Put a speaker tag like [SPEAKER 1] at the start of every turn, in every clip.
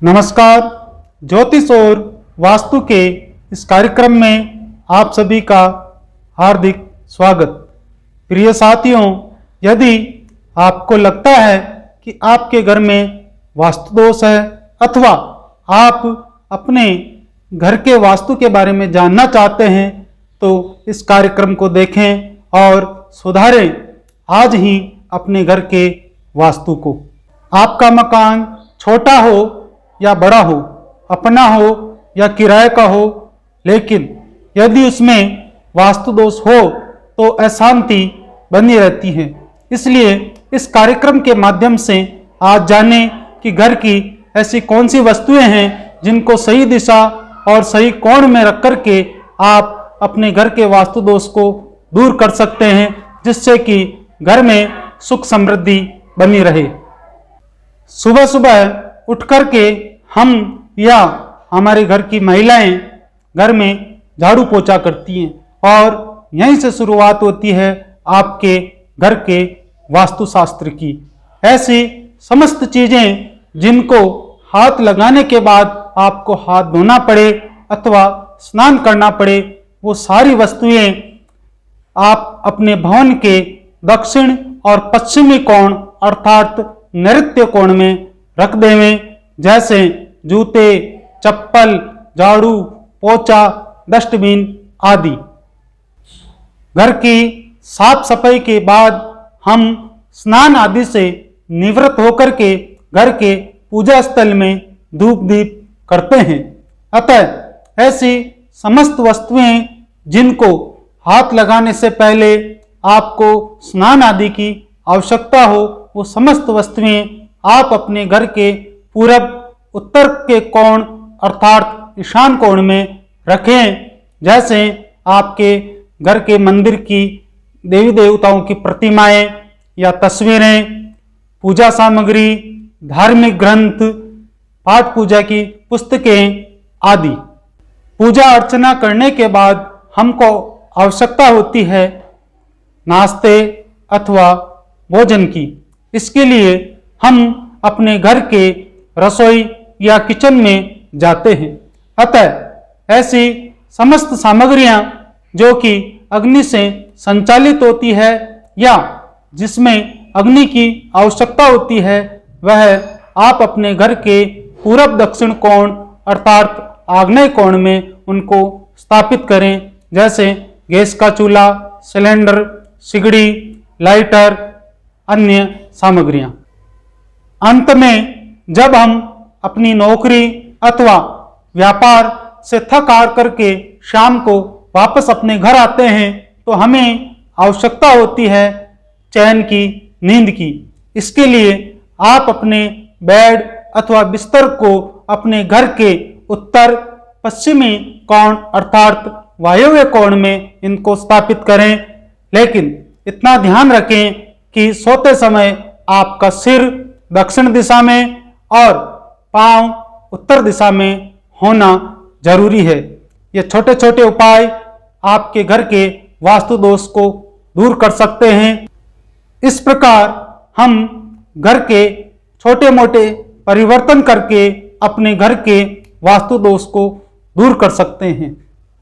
[SPEAKER 1] नमस्कार। ज्योतिष और वास्तु के इस कार्यक्रम में आप सभी का हार्दिक स्वागत। प्रिय साथियों, यदि आपको लगता है कि आपके घर में वास्तु दोष है अथवा आप अपने घर के वास्तु के बारे में जानना चाहते हैं तो इस कार्यक्रम को देखें और सुधारें आज ही अपने घर के वास्तु को। आपका मकान छोटा हो या बड़ा हो, अपना हो या किराए का हो, लेकिन यदि उसमें वास्तु दोष हो तो अशांति बनी रहती है। इसलिए इस कार्यक्रम के माध्यम से आज जानें कि घर की ऐसी कौन सी वस्तुएं हैं जिनको सही दिशा और सही कोण में रख करके आप अपने घर के वास्तु दोष को दूर कर सकते हैं, जिससे कि घर में सुख समृद्धि बनी रहे। सुबह सुबह उठ करके हम या हमारे घर की महिलाएं घर में झाड़ू पोछा करती हैं और यहीं से शुरुआत होती है आपके घर के वास्तुशास्त्र की। ऐसी समस्त चीजें जिनको हाथ लगाने के बाद आपको हाथ धोना पड़े अथवा स्नान करना पड़े, वो सारी वस्तुएं आप अपने भवन के दक्षिण और पश्चिमी कोण अर्थात नैऋत्य कोण में रख देवें। जैसे जूते, चप्पल, झाड़ू, पोछा, डस्टबिन आदि। घर की साफ सफाई के बाद हम स्नान आदि से निवृत्त होकर के घर के पूजा स्थल में धूप दीप करते हैं। अतः ऐसी समस्त वस्तुएं जिनको हाथ लगाने से पहले आपको स्नान आदि की आवश्यकता हो, वो समस्त वस्तुएं आप अपने घर के पूरब उत्तर के कोण अर्थात ईशान कोण में रखें। जैसे आपके घर के मंदिर की देवी देवताओं की प्रतिमाएं या तस्वीरें, पूजा सामग्री, धार्मिक ग्रंथ, पाठ पूजा की पुस्तकें आदि। पूजा अर्चना करने के बाद हमको आवश्यकता होती है नाश्ते अथवा भोजन की। इसके लिए हम अपने घर के रसोई या किचन में जाते हैं। अतः ऐसी समस्त सामग्रियां जो कि अग्नि से संचालित होती है या जिसमें अग्नि की आवश्यकता होती है, वह आप अपने घर के पूरब दक्षिण कोण अर्थात आग्नेय कोण में उनको स्थापित करें। जैसे गैस का चूल्हा, सिलेंडर, सिगड़ी, लाइटर, अन्य सामग्रियां। अंत में जब हम अपनी नौकरी अथवा व्यापार से थक हार करके शाम को वापस अपने घर आते हैं तो हमें आवश्यकता होती है चैन की, नींद की। इसके लिए आप अपने बेड अथवा बिस्तर को अपने घर के उत्तर पश्चिमी कोण अर्थात वायव्य कोण में इनको स्थापित करें। लेकिन इतना ध्यान रखें कि सोते समय आपका सिर दक्षिण दिशा में और पांव उत्तर दिशा में होना जरूरी है। ये छोटे छोटे उपाय आपके घर के वास्तु दोष को दूर कर सकते हैं। इस प्रकार हम घर के छोटे मोटे परिवर्तन करके अपने घर के वास्तु दोष को दूर कर सकते हैं।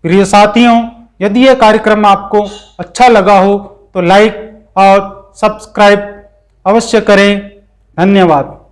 [SPEAKER 1] प्रिय साथियों, यदि यह कार्यक्रम आपको अच्छा लगा हो तो लाइक और सब्सक्राइब अवश्य करें। धन्यवाद।